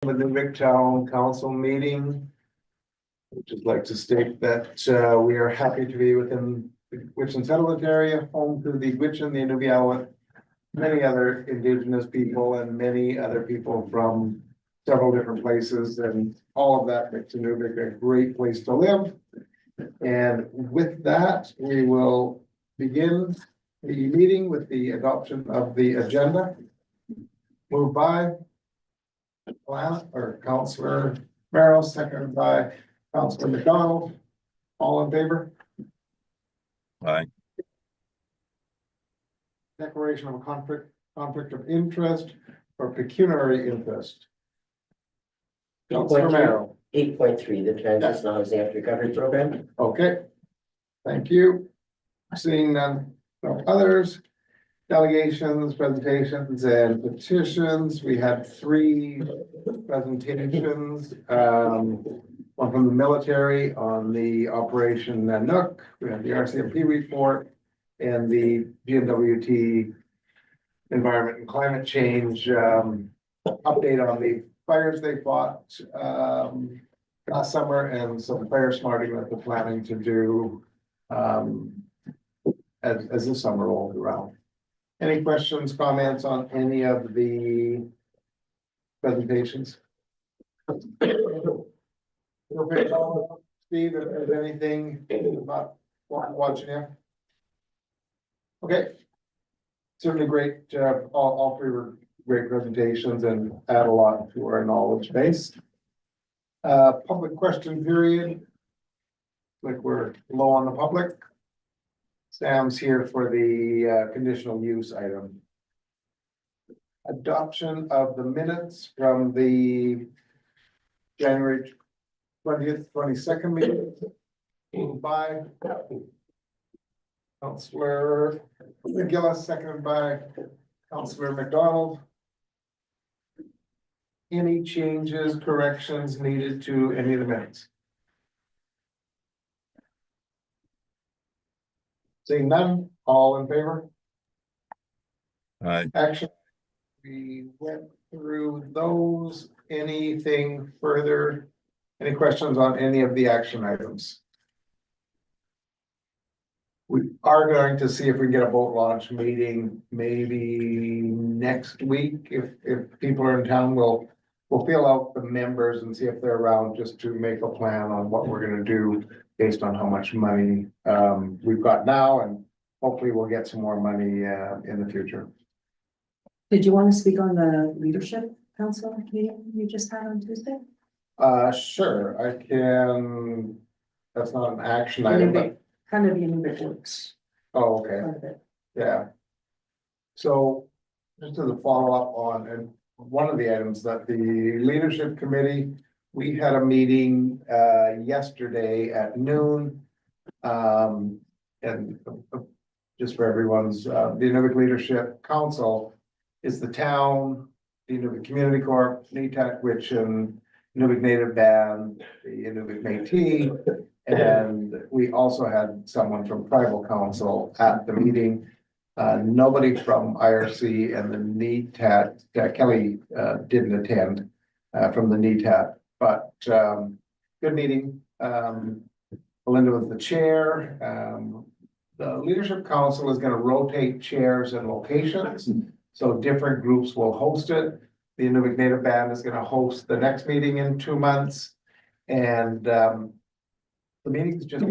The Inuvik Town Council meeting. I'd just like to state that we are happy to be within the Gwich'in settlement area, home to the Gwich'in, the Inuvik, many other indigenous people and many other people from several different places, and all of that makes Inuvik a great place to live. And with that, we will begin the meeting with the adoption of the agenda. Moved by Councillor Merrill, seconded by Councillor McDonald. All in favor? Aye. Declaration of a conflict of interest or pecuniary interest. Councillor Merrill. 8.3, the Transitional Housing After Recovery Program. Okay. Thank you. Seeing none, no others. Delegations, presentations, and petitions. We had 3 presentations. One from the military on the Operation Nanook. We had the RCMP report and the GNWT Environment and Climate Change update on the fires they fought last summer and some fire smarting that they're planning to do as the summer rolls around. Any questions, comments on any of the presentations? Steve, if there's anything about watching here? Okay. Certainly great. All 3 were great presentations and add a lot to our knowledge base. Public question period. Like we're low on the public. Sam's here for the conditional use item. Adoption of the minutes from the January 20th, 22nd meeting. Moved by Councillor McGillis, seconded by Councillor McDonald. Any changes, corrections needed to any of the minutes? Seeing none, all in favor? Aye. Action. We went through those. Anything further? Any questions on any of the action items? We are going to see if we can get a boat launch meeting maybe next week. If people are in town, we'll feel out the members and see if they're around just to make a plan on what we're gonna do based on how much money we've got now, and hopefully we'll get some more money in the future. Did you want to speak on the leadership council meeting you just had on Tuesday? Sure, I can. That's not an action item, but Kind of the Inuvik works. oh, okay. Part of it. Yeah. So just as a follow-up on, and one of the items that the leadership committee, we had a meeting yesterday at noon. And just for everyone's, the Inuvik Leadership Council is the town, the Inuvik Community Corp, NETAC, Gwich'in, Inuvik Native Band, the Inuvik Métis. And we also had someone from Tribal Council at the meeting. Nobody from IRC and the NETAT, Kelly didn't attend from the NETAT, but good meeting. Belinda was the chair. The Leadership Council is going to rotate chairs and locations, so different groups will host it. The Inuvik Native Band is going to host the next meeting in 2 months, and the meeting is just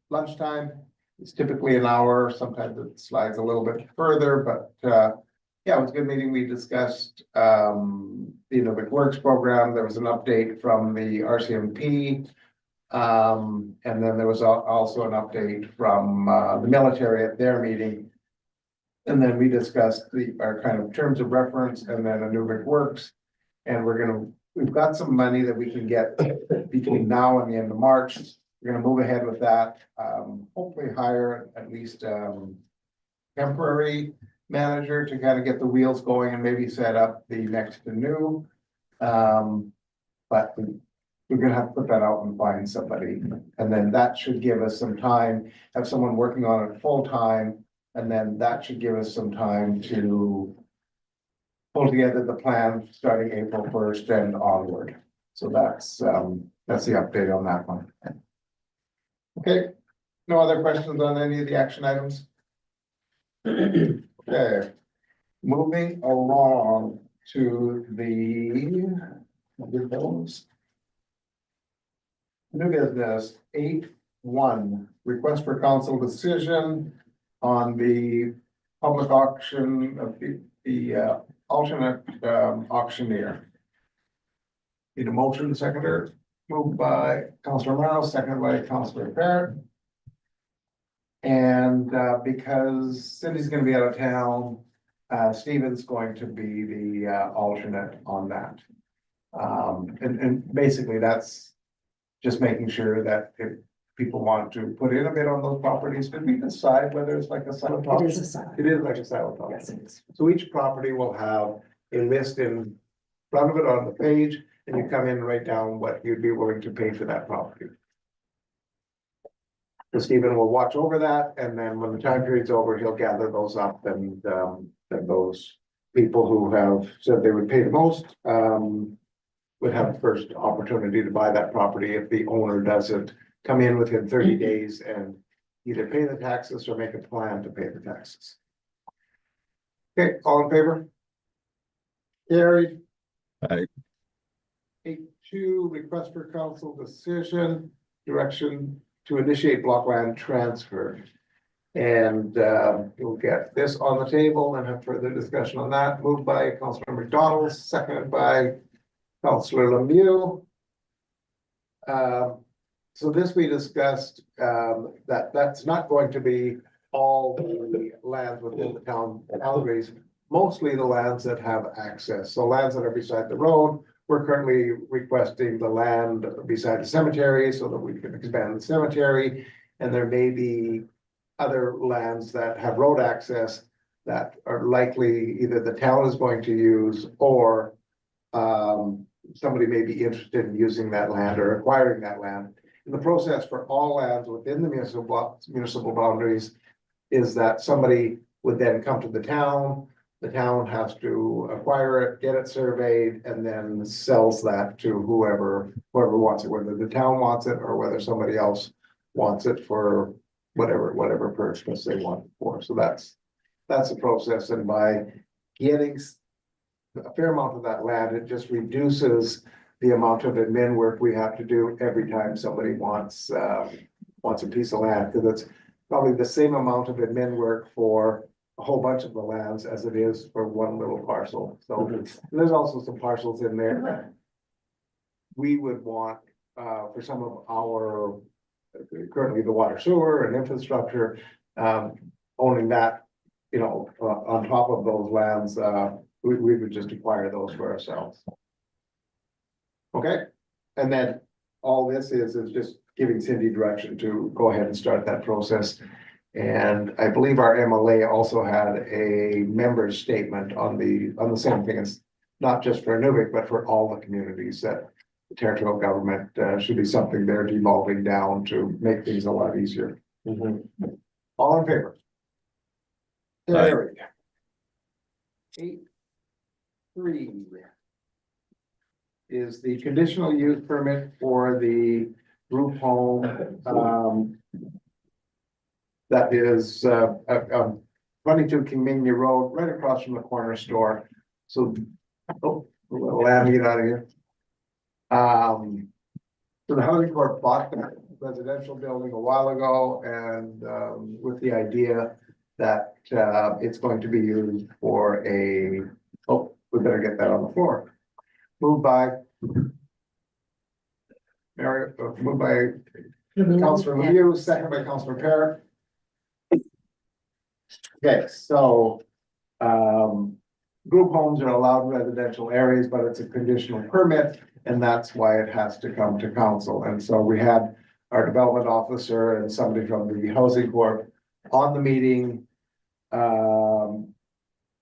lunchtime. It's typically an hour. Sometimes it slides a little bit further, but yeah, it was a good meeting. We discussed the Inuvik Works program. There was an update from the RCMP. And then there was also an update from the military at their meeting. And then we discussed our kind of terms of reference and then Inuvik Works. And we've got some money that we can get between now and the end of March. We're gonna move ahead with that, hopefully hire at least temporary manager to kind of get the wheels going and maybe set up the next canoe. But we're gonna have to put that out and find somebody. And then that should give us some time, have someone working on it full time. And then that should give us some time to pull together the plan starting April 1st and onward. So that's the update on that one. Okay, no other questions on any of the action items? Okay, moving along to the new business 8.1, request for council decision on the public auction of the alternate auctioneer. Need a motion, seconder, moved by Councilor Morrow, seconded by Councilor Barrett. And because Cindy's gonna be out of town, Stephen's going to be the alternate on that. And basically that's just making sure that if people want to put in a bid on those properties, did we decide whether it's like a silent It auction? is a silent. It is like a silent auction. Yes, it is. So each property will have a list in front of it on the page, and you come in and write down what you'd be willing to pay for that property. So Stephen will watch over that, and then when the time period's over, he'll gather those up, and those people who have said they would pay the most, would have the first opportunity to buy that property if the owner doesn't come in within 30 days and either pay the taxes or make a plan to pay the taxes. Okay, all in favor? Carried. Aye. 8.2, request for council decision, direction to initiate block land transfer. And you'll get this on the table and have further discussion on that. Moved by Councilor McDonald, seconded by Councilor Lemieux. So this we discussed, that's not going to be all the lands within the town boundaries, mostly the lands that have access. So lands that are beside the road. We're currently requesting the land beside the cemetery so that we can expand the cemetery. And there may be other lands that have road access that are likely either the town is going to use or somebody may be interested in using that land or acquiring that land. And the process for all lands within the municipal boundaries is that somebody would then come to the town has to acquire it, get it surveyed, and then sells that to whoever wants it, whether the town wants it or whether somebody else wants it for whatever purpose they want it for. So that's the process. And by getting a fair amount of that land, it just reduces the amount of admin work we have to do every time somebody wants a piece of land, because it's probably the same amount of admin work for a whole bunch of the lands as it is for one little parcel. So there's also some parcels in there that we would want for some of our currently the water, sewer and infrastructure, owning that, on top of those lands, we would just acquire those for ourselves. Okay, and then all this is just giving Cindy direction to go ahead and start that process. And I believe our MLA also had a member's statement on the same thing. It's not just for Inuvik, but for all the communities that the territorial government should be something they're devolving down to make things a lot easier. All in favor? Aye. Carried. 8.3 is the conditional use permit for the group home, that is 22 Kingmania Road, right across from the corner store. So, let me get out of here. So the housing corp bought the residential building a while ago, and with the idea that it's going to be used for we better get that on the floor. Moved by Councilor Lemieux, second by Councilor Parrott. Okay, so group homes are allowed in residential areas, but it's a conditional permit, and that's why it has to come to council. And so we had our development officer and somebody from the housing corp on the meeting on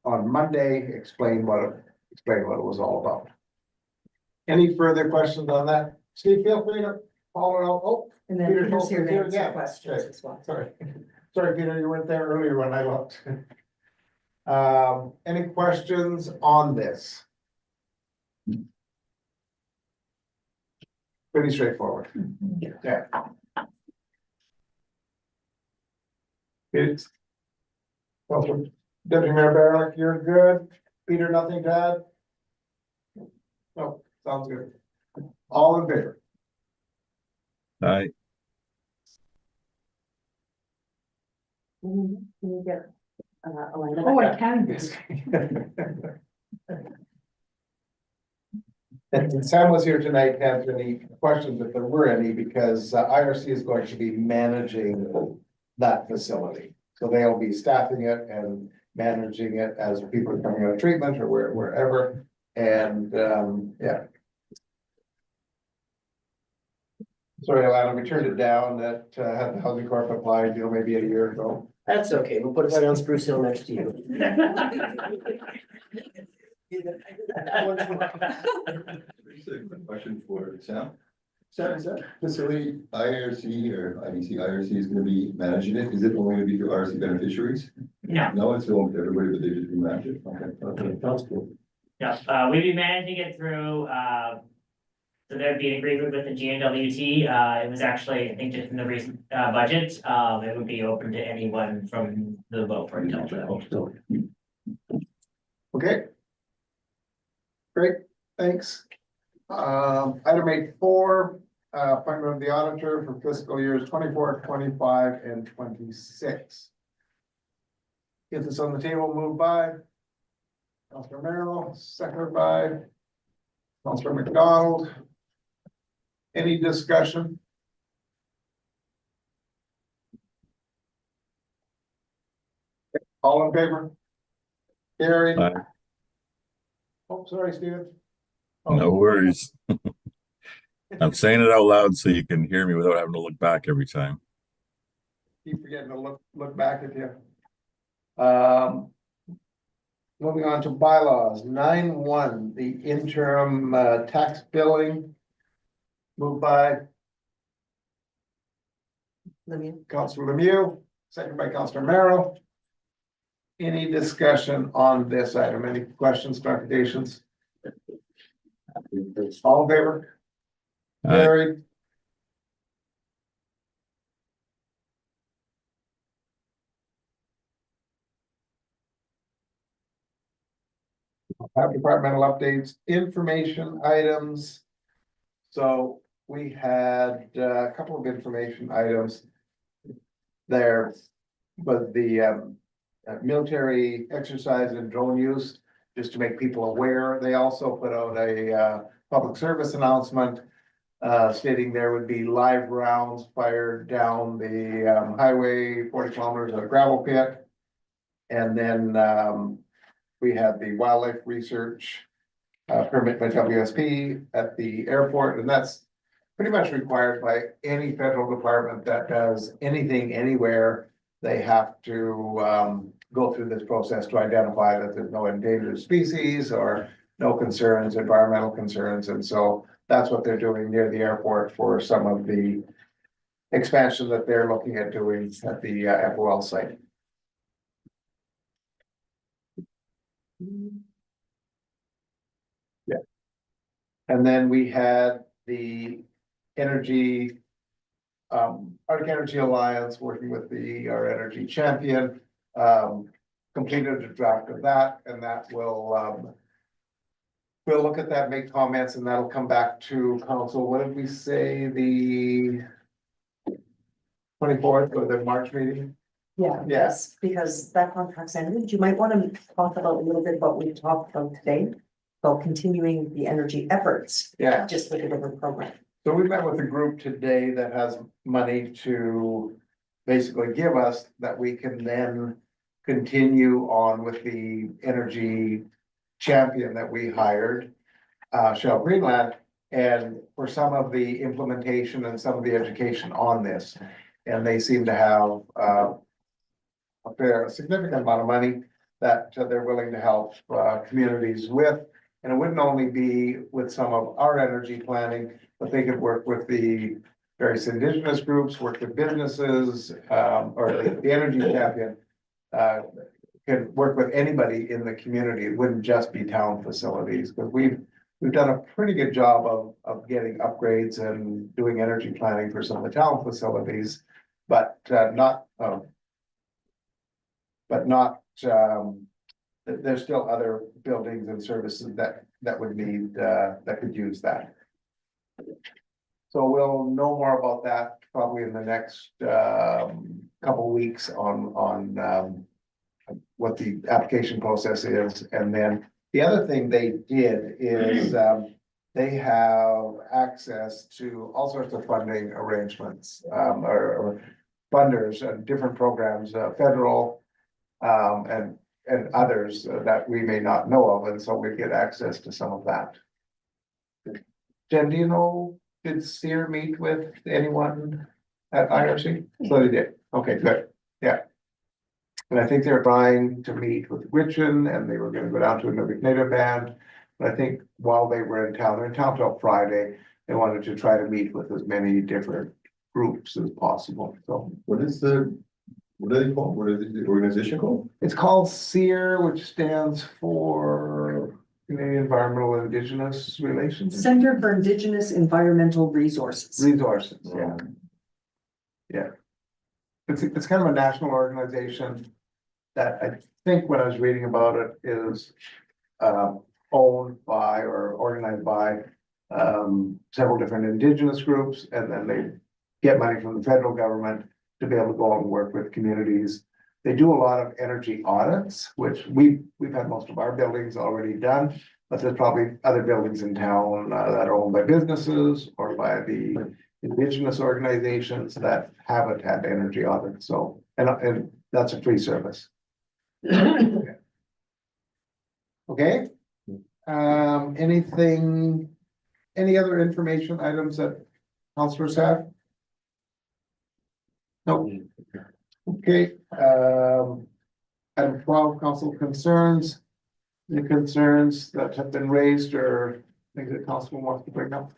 Monday, explain what it was all about. Any further questions on that? Steve, feel free to follow it out. Oh, And then Peter Peter's here to Tolson's answer here, yeah. questions Okay. as well. sorry. Sorry, Peter, you weren't there earlier when I looked. Any questions on this? Pretty straightforward. Yeah. It's. Well, Deputy Mayor Barrick, you're good. Peter, nothing to add? No, sounds good. All in favor? Aye. Can you get, Elena? Oh, I can. Yes. And Sam was here tonight to answer any questions if there were any, because IRC is going to be managing that facility. So they'll be staffing it and managing it as people are coming out of treatment or wherever. And, yeah. Sorry, Alana, we turned it down that had the housing corp applied, maybe a year ago. That's okay, we'll put it right on Spruce Hill next to you. Question for Sam. Sam, is that facility IRC or IDC IRC is gonna be managing it? Is it only gonna be through IRC beneficiaries? No. No, it's going to everybody, but they just do manage it. Okay, sounds cool. Yeah, we'd be managing it through, so there'd be an agreement with the GNWT. It was actually, I think, just in the recent, budget. It would be open to anyone from the vote for intelligence. Okay. Great, thanks. Item 8.4, appointment of the auditor for fiscal years 24, 25, and 26. Get this on the table, moved by Councilor Merrill, seconded by Councilor McDonald. Any discussion? All in favor? Carried. Aye. Oh, sorry, Steven. No worries. I'm saying it out loud so you can hear me without having to look back every time. Keep forgetting to look back at you. Moving on to bylaws, 9.1, the interim tax billing. Moved by Councilor Lemieux, second by Councilor Merrill. Any discussion on this item? Any questions, clarifications? All in favor? Aye. Carried. Have departmental updates, information items. So we had a couple of information items there, but the military exercise and drone use, just to make people aware. They also put out a public service announcement stating there would be live rounds fired down the highway 40 kilometers of a gravel pit. And then we had the wildlife research permit by WSP at the airport, and that's pretty much required by any federal department that does anything anywhere. They have to go through this process to identify that there's no endangered species or no concerns, environmental concerns. And so that's what they're doing near the airport for some of the expansion that they're looking at doing at the FOL site. Yeah. And then we had the energy, Arctic Energy Alliance working with our energy champion, completed a draft of that, and that will, we'll look at that, make comments, and that'll come back to council. What did we say, the 24th or the March meeting? Yeah, yes, because that contract's ended. You might want to talk about a little bit about what we talked about today, about continuing the energy efforts, Yeah. just with a different program. So we met with a group today that has money to basically give us that we can then continue on with the energy champion that we hired, Shell Greenland, and for some of the implementation and some of the education on this. And they seem to have a significant amount of money that they're willing to help communities with. And it wouldn't only be with some of our energy planning, but they could work with the various indigenous groups, work with businesses, or the energy champion. can work with anybody in the community. It wouldn't just be town facilities, because we've done a pretty good job of getting upgrades and doing energy planning for some of the town facilities, but not, there's still other buildings and services that would need, that could use that. So we'll know more about that probably in the next couple weeks on what the application process is. And then the other thing they did is they have access to all sorts of funding arrangements, or funders and different programs, federal and others that we may not know of, and so we get access to some of that. Jen, do you know, did Sear meet with anyone at IRC? So they did. Okay, good. Yeah. And I think they're trying to meet with Gritchen, and they were gonna go down to a Inuvik Native band. But I think while they were in town, they're in town till Friday, they wanted to try to meet with as many different groups as possible. So What are they called? What is the organization called? it's called SEER, which stands for Canadian Environmental Indigenous Relations. Center for Indigenous Environmental Resources. Resources, yeah. Yeah. It's kind of a national organization that I think when I was reading about it is owned by or organized by several different indigenous groups, and then they get money from the federal government to be able to go out and work with communities. They do a lot of energy audits, which we've had most of our buildings already done, but there's probably other buildings in town that are owned by businesses or by the indigenous organizations that haven't had energy audits. So, and that's a free service. Okay. Any other information items that councilors have? No. Okay, item 12, council concerns. Any concerns that have been raised or things that council wants to bring up?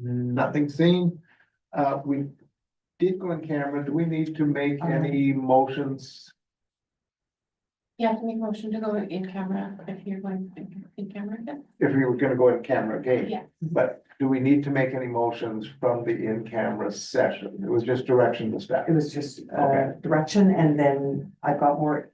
Nothing seen. We did go in camera. Do we need to make any motions? You have to make a motion to go in camera if you're going in camera again. If we were gonna go in camera again? Yeah. But do we need to make any motions from the in-camera session? It was just direction to staff. It was just Okay. direction, and then I've got more.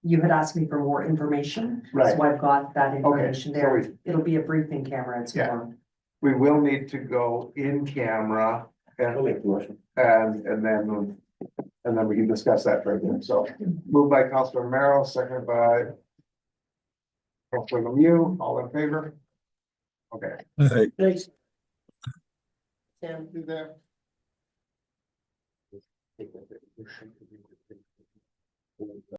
You had asked me for more information. Right. So I've got that information so there. It'll be a briefing camera, it's Yeah. more. We will need to go in camera I'll make the motion. and then we can discuss that further. So moved by Councilor Merrill, seconded by Councilor Lemieux, all in favor? Okay. Hey, Thanks. Do that.